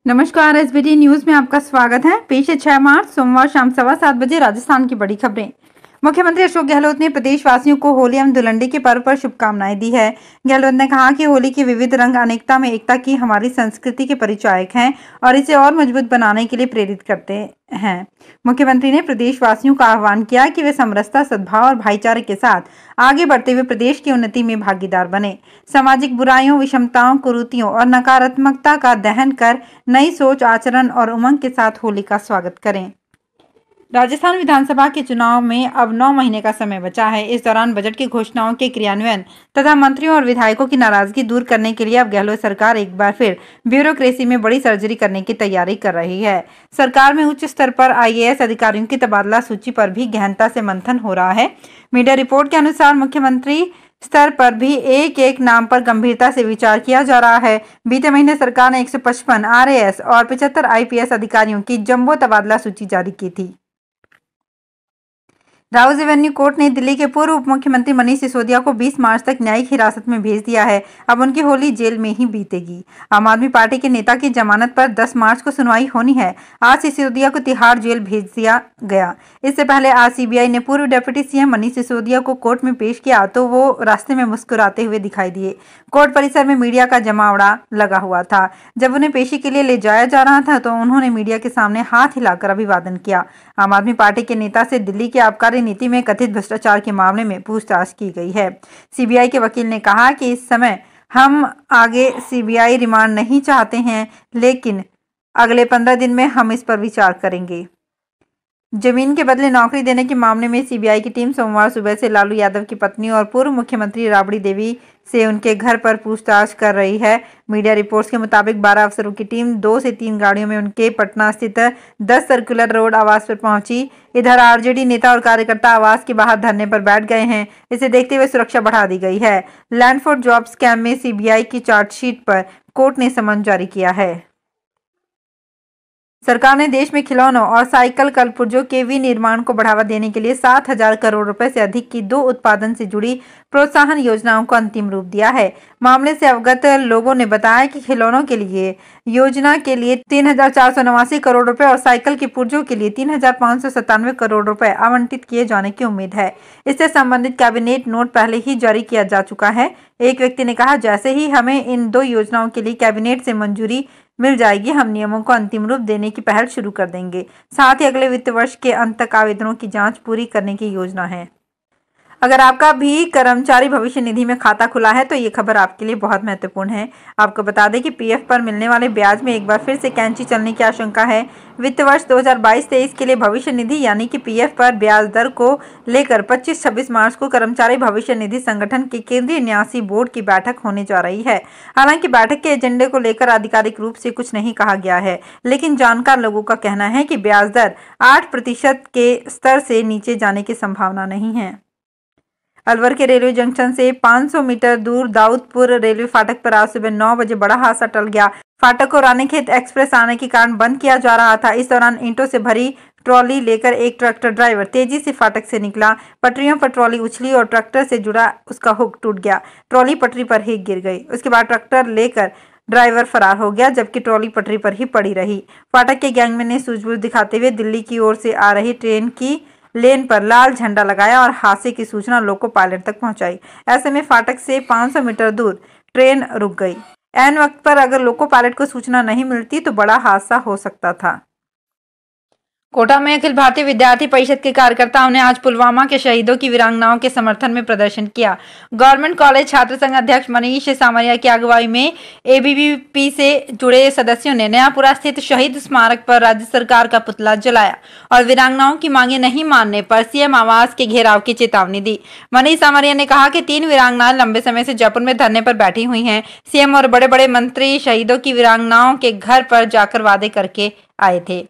नमस्कार, SBT news में आपका स्वागत है। पेश है 6 मार्च सोमवार शाम 7:15 बजे राजस्थान की बड़ी खबरें। मुख्यमंत्री अशोक गहलोत ने प्रदेशवासियों को होली एवं धुलंडी के पर्व पर शुभकामनाएं दी है। गहलोत ने कहा कि होली के विविध रंग अनेकता में एकता की हमारी संस्कृति के परिचायक हैं और इसे और मजबूत बनाने के लिए प्रेरित करते हैं। मुख्यमंत्री ने प्रदेशवासियों का आह्वान किया कि वे समरसता, सद्भाव और भाईचारे के साथ आगे बढ़ते हुए प्रदेश की उन्नति में भागीदार बने। सामाजिक बुराइयों, विषमताओं, कुरीतियों और नकारात्मकता का दहन कर नई सोच, आचरण और उमंग के साथ होली का स्वागत करें। राजस्थान विधानसभा के चुनाव में अब 9 महीने का समय बचा है। इस दौरान बजट की घोषणाओं के क्रियान्वयन तथा मंत्रियों और विधायकों की नाराजगी दूर करने के लिए अब गहलोत सरकार एक बार फिर ब्यूरोक्रेसी में बड़ी सर्जरी करने की तैयारी कर रही है। सरकार में उच्च स्तर पर IAS अधिकारियों की तबादला सूची पर भी गहनता से मंथन हो रहा है। मीडिया रिपोर्ट के अनुसार मुख्यमंत्री स्तर पर भी एक एक नाम पर गंभीरता से विचार किया जा रहा है। बीते महीने सरकार ने 155 RAS और 75 IPS अधिकारियों की जंबो तबादला सूची जारी की थी। राउज एवेन्यू कोर्ट ने दिल्ली के पूर्व उप मुख्यमंत्री मनीष सिसोदिया को 20 मार्च तक न्यायिक हिरासत में भेज दिया है। अब उनकी होली जेल में ही बीतेगी। आम आदमी पार्टी के नेता की जमानत पर 10 मार्च को सुनवाई होनी है। आज सिसोदिया को तिहाड़ जेल भेज दिया गया। इससे पहले आज CBI ने पूर्व डिप्टी CM मनीष सिसोदिया को कोर्ट में पेश किया तो वो रास्ते में मुस्कुराते हुए दिखाई दिए। कोर्ट परिसर में मीडिया का जमावड़ा लगा हुआ था। जब उन्हें पेशी के लिए ले जाया जा रहा था तो उन्होंने मीडिया के सामने हाथ हिलाकर अभिवादन किया। आम आदमी पार्टी के नेता से दिल्ली की आबकारी नीति में कथित भ्रष्टाचार के मामले में पूछताछ की गई है। CBI के वकील ने कहा कि इस समय हम आगे CBI रिमांड नहीं चाहते हैं, लेकिन अगले 15 दिन में हम इस पर विचार करेंगे। जमीन के बदले नौकरी देने के मामले में CBI की टीम सोमवार सुबह से लालू यादव की पत्नी और पूर्व मुख्यमंत्री राबड़ी देवी से उनके घर पर पूछताछ कर रही है। मीडिया रिपोर्ट्स के मुताबिक 12 अफसरों की टीम 2 से 3 गाड़ियों में उनके पटना स्थित 10 सर्कुलर रोड आवास पर पहुंची। इधर RJD नेता और कार्यकर्ता आवास के बाहर धरने पर बैठ गए हैं। इसे देखते हुए सुरक्षा बढ़ा दी गई है। लैंड फॉर जॉब स्कैम में CBI की चार्जशीट पर कोर्ट ने समन जारी किया है। सरकार ने देश में खिलौनों और साइकिल कलपुर्जों के विनिर्माण को बढ़ावा देने के लिए 7,000 करोड़ रुपए से अधिक की 2 उत्पादन से जुड़ी प्रोत्साहन योजनाओं को अंतिम रूप दिया है। मामले से अवगत लोगों ने बताया कि खिलौनों के लिए योजना के लिए 3,489 करोड़ रुपए और साइकिल के पुर्जों के लिए 3,597 करोड़ रुपए आवंटित किए जाने की उम्मीद है। इससे संबंधित कैबिनेट नोट पहले ही जारी किया जा चुका है। एक व्यक्ति ने कहा, जैसे ही हमें इन 2 योजनाओं के लिए कैबिनेट से मंजूरी मिल जाएगी, हम नियमों को अंतिम रूप देने की पहल शुरू कर देंगे। साथ ही अगले वित्त वर्ष के अंत तक आवेदनों की जांच पूरी करने की योजना है। अगर आपका भी कर्मचारी भविष्य निधि में खाता खुला है तो ये खबर आपके लिए बहुत महत्वपूर्ण है। आपको बता दें कि PF पर मिलने वाले ब्याज में एक बार फिर से कैंची चलने की आशंका है। वित्त वर्ष 2022-23 के लिए भविष्य निधि यानी कि PF पर ब्याज दर को लेकर 25-26 मार्च को कर्मचारी भविष्य निधि संगठन के केंद्रीय न्यासी बोर्ड की बैठक होने जा रही है। हालांकि बैठक के एजेंडे को लेकर आधिकारिक रूप से कुछ नहीं कहा गया है, लेकिन जानकार लोगों का कहना है कि ब्याज दर 8% के स्तर से नीचे जाने की संभावना नहीं है। अलवर के रेलवे जंक्शन से 500 मीटर दूर दाऊदपुर रेलवे फाटक पर आज सुबह 9 बजे बड़ा हादसा टल गया। फाटक को रानीखेत एक्सप्रेस आने के कारण बंद किया जा रहा था। इस दौरान ईंटों से भरी ट्रॉली लेकर एक ट्रैक्टर ड्राइवर तेजी से फाटक से निकला। पटरियों पर ट्रॉली उछली और ट्रैक्टर से जुड़ा उसका हुक टूट गया। ट्रॉली पटरी पर ही गिर गई। उसके बाद ट्रैक्टर लेकर ड्राइवर फरार हो गया, जबकि ट्रॉली पटरी पर ही पड़ी रही। फाटक के गैंगमैन ने सूझबूझ दिखाते हुए दिल्ली की ओर से आ रही ट्रेन की लेन पर लाल झंडा लगाया और हादसे की सूचना लोको पायलट तक पहुंचाई। ऐसे में फाटक से 500 मीटर दूर ट्रेन रुक गई। ऐन वक्त पर अगर लोको पायलट को सूचना नहीं मिलती तो बड़ा हादसा हो सकता था। कोटा में अखिल भारतीय विद्यार्थी परिषद के कार्यकर्ताओं ने आज पुलवामा के शहीदों की वीरांगनाओं के समर्थन में प्रदर्शन किया। गवर्नमेंट कॉलेज छात्र संघ अध्यक्ष मनीष सामरिया की अगुवाई में ABVP से जुड़े सदस्यों ने नयापुरा स्थित शहीद स्मारक पर राज्य सरकार का पुतला जलाया और वीरांगनाओं की मांगे नहीं मानने पर CM आवास के घेराव की चेतावनी दी। मनीष सामरिया ने कहा कि 3 वीरांगनाएं लंबे समय से जयपुर में धरने पर बैठी हुई हैं। CM और बड़े बड़े मंत्री शहीदों की वीरांगनाओं के घर पर जाकर वादे करके आए थे।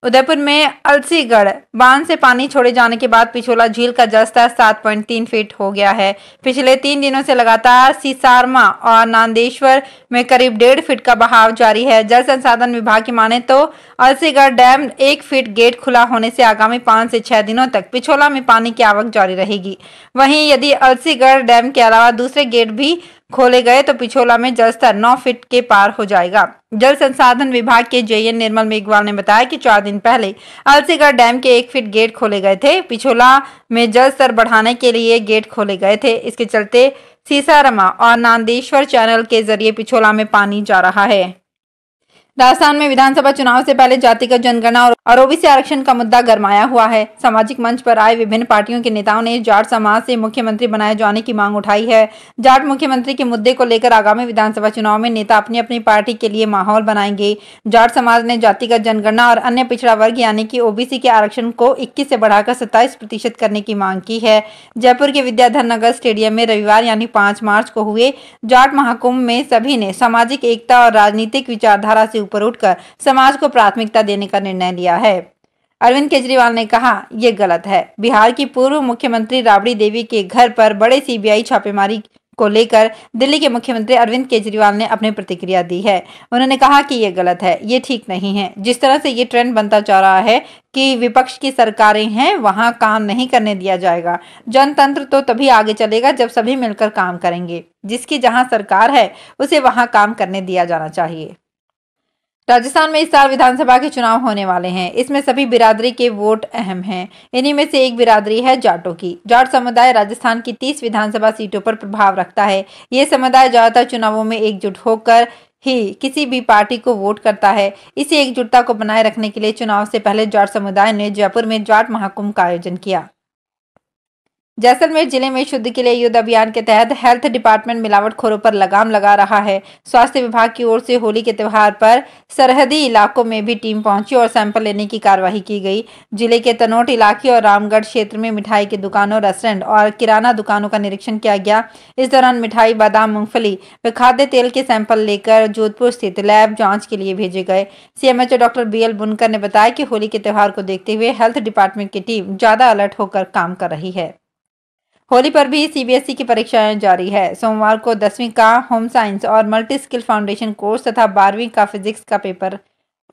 उदयपुर में अलसीगढ़ बांध से पानी छोड़े जाने के बाद पिछोला झील का जलस्तर 7.3 फीट हो गया है। पिछले 3 दिनों से लगातार सीसारमा और नांदेश्वर में करीब 1.5 फीट का बहाव जारी है। जल संसाधन विभाग की माने तो अलसीगढ़ डैम 1 फीट गेट खुला होने से आगामी 5 से 6 दिनों तक पिछोला में पानी की आवक जारी रहेगी। वहीं यदि अलसीगढ़ डैम के अलावा दूसरे गेट भी खोले गए तो पिछोला में जलस्तर 9 फीट के पार हो जाएगा। जल संसाधन विभाग के जेएन निर्मल मेघवाल ने बताया कि 4 दिन पहले अलसीगढ़ डैम के 1 फीट गेट खोले गए थे। पिछोला में जल स्तर बढ़ाने के लिए गेट खोले गए थे। इसके चलते सीसारमा और नांदेश्वर चैनल के जरिए पिछोला में पानी जा रहा है। राजस्थान में विधानसभा चुनाव से पहले जातिगत जनगणना और ओबीसी आरक्षण का मुद्दा गरमाया हुआ है। सामाजिक मंच पर आए विभिन्न पार्टियों के नेताओं ने जाट समाज से मुख्यमंत्री बनाए जाने की मांग उठाई है। जाट मुख्यमंत्री के मुद्दे को लेकर आगामी विधानसभा चुनाव में नेता अपनी अपनी पार्टी के लिए माहौल बनाएंगे। जाट समाज ने जातिगत जनगणना और अन्य पिछड़ा वर्ग यानी कि ओबीसी के आरक्षण को 21 से बढ़ाकर 27% करने की मांग की है। जयपुर के विद्याधर नगर स्टेडियम में रविवार यानी 5 मार्च को हुए जाट महाकुंभ में सभी ने सामाजिक एकता और राजनीतिक विचारधारा से ऊपर उठकर समाज को प्राथमिकता देने का निर्णय लिया है। अरविंद केजरीवाल ने कहा, ये गलत है। बिहार की पूर्व मुख्यमंत्री राबड़ी देवी के घर पर बड़े सीबीआई छापेमारी को लेकर दिल्ली के मुख्यमंत्री अरविंद केजरीवाल ने अपनी प्रतिक्रिया दी है। उन्होंने कहा कि ये गलत है, ये ठीक नहीं है। जिस तरह से ये ट्रेंड बनता जा रहा है कि विपक्ष की सरकारें हैं, वहां काम नहीं करने दिया जाएगा। जनतंत्र तो तभी आगे चलेगा जब सभी मिलकर काम करेंगे। जिसकी जहां सरकार है उसे वहां काम करने दिया जाना चाहिए। राजस्थान में इस साल विधानसभा के चुनाव होने वाले हैं। इसमें सभी बिरादरी के वोट अहम हैं। इन्हीं में से एक बिरादरी है जाटों की। जाट समुदाय राजस्थान की 30 विधानसभा सीटों पर प्रभाव रखता है। ये समुदाय ज्यादातर चुनावों में एकजुट होकर ही किसी भी पार्टी को वोट करता है। इसी एकजुटता को बनाए रखने के लिए चुनाव से पहले जाट समुदाय ने जयपुर में जाट महाकुंभ का आयोजन किया। जैसलमेर जिले में शुद्ध के लिए युद्ध अभियान के तहत हेल्थ डिपार्टमेंट मिलावटखोरों पर लगाम लगा रहा है। स्वास्थ्य विभाग की ओर से होली के त्योहार पर सरहदी इलाकों में भी टीम पहुंची और सैंपल लेने की कार्रवाई की गई। जिले के तनोट इलाके और रामगढ़ क्षेत्र में मिठाई की दुकानों, रेस्टोरेंट और किराना दुकानों का निरीक्षण किया गया। इस दौरान मिठाई, बादाम, मूंगफली व खाद्य तेल के सैंपल लेकर जोधपुर स्थित लैब जाँच के लिए भेजे गए। सीएमएचओ डॉक्टर BL बुनकर ने बताया कि होली के त्योहार को देखते हुए हेल्थ डिपार्टमेंट की टीम ज्यादा अलर्ट होकर काम कर रही है। होली पर भी सीबीएसई की परीक्षाएं जारी है। सोमवार को 10वीं का होम साइंस और मल्टी स्किल फाउंडेशन कोर्स तथा 12वीं का फिजिक्स का पेपर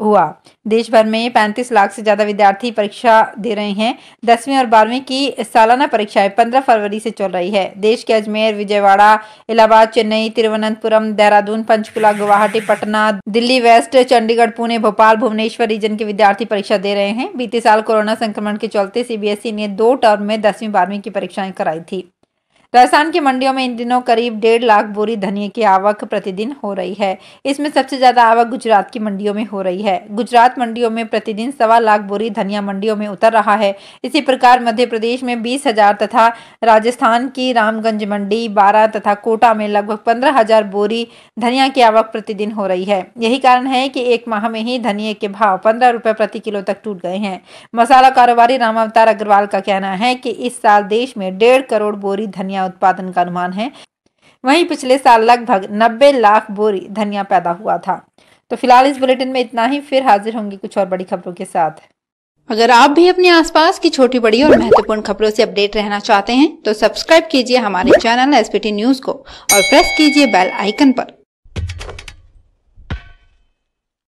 हुआ। देश भर में 35 लाख से ज्यादा विद्यार्थी परीक्षा दे रहे हैं। 10वीं और 12वीं की सालाना परीक्षाएं 15 फरवरी से चल रही है। देश के अजमेर, विजयवाड़ा, इलाहाबाद, चेन्नई, तिरुवनंतपुरम, देहरादून, पंचकुला, गुवाहाटी, पटना, दिल्ली वेस्ट, चंडीगढ़, पुणे, भोपाल, भुवनेश्वर रीजन के विद्यार्थी परीक्षा दे रहे हैं। बीते साल कोरोना संक्रमण के चलते सीबीएसई ने 2 टर्म में 10वीं 12वीं की परीक्षाएं कराई थी। राजस्थान की मंडियों में इन दिनों करीब 1.5 लाख बोरी धनिया की आवक प्रतिदिन हो रही है। इसमें सबसे ज्यादा आवक गुजरात की मंडियों में हो रही है। गुजरात मंडियों में प्रतिदिन 1.25 लाख बोरी धनिया मंडियों में उतर रहा है। इसी प्रकार मध्य प्रदेश में 20,000 तथा राजस्थान की रामगंज मंडी, 12 तथा कोटा में लगभग 15,000 बोरी धनिया की आवक प्रतिदिन हो रही है। यही कारण है कि एक माह में ही धनिया के भाव 15 रुपए प्रति किलो तक टूट गए हैं। मसाला कारोबारी राम अवतार अग्रवाल का कहना है कि इस साल देश में 1.5 करोड़ बोरी धनिया उत्पादन का अनुमान है। वहीं पिछले साल लगभग 90 लाख बोरी धनिया पैदा हुआ था। तो फिलहाल इस बुलेटिन में इतना ही। फिर हाजिर होंगी कुछ और बड़ी खबरों के साथ। अगर आप भी अपने आसपास की छोटी बड़ी और महत्वपूर्ण खबरों से अपडेट रहना चाहते हैं तो सब्सक्राइब कीजिए हमारे चैनल SPT न्यूज को और प्रेस कीजिए बेल आइकन पर।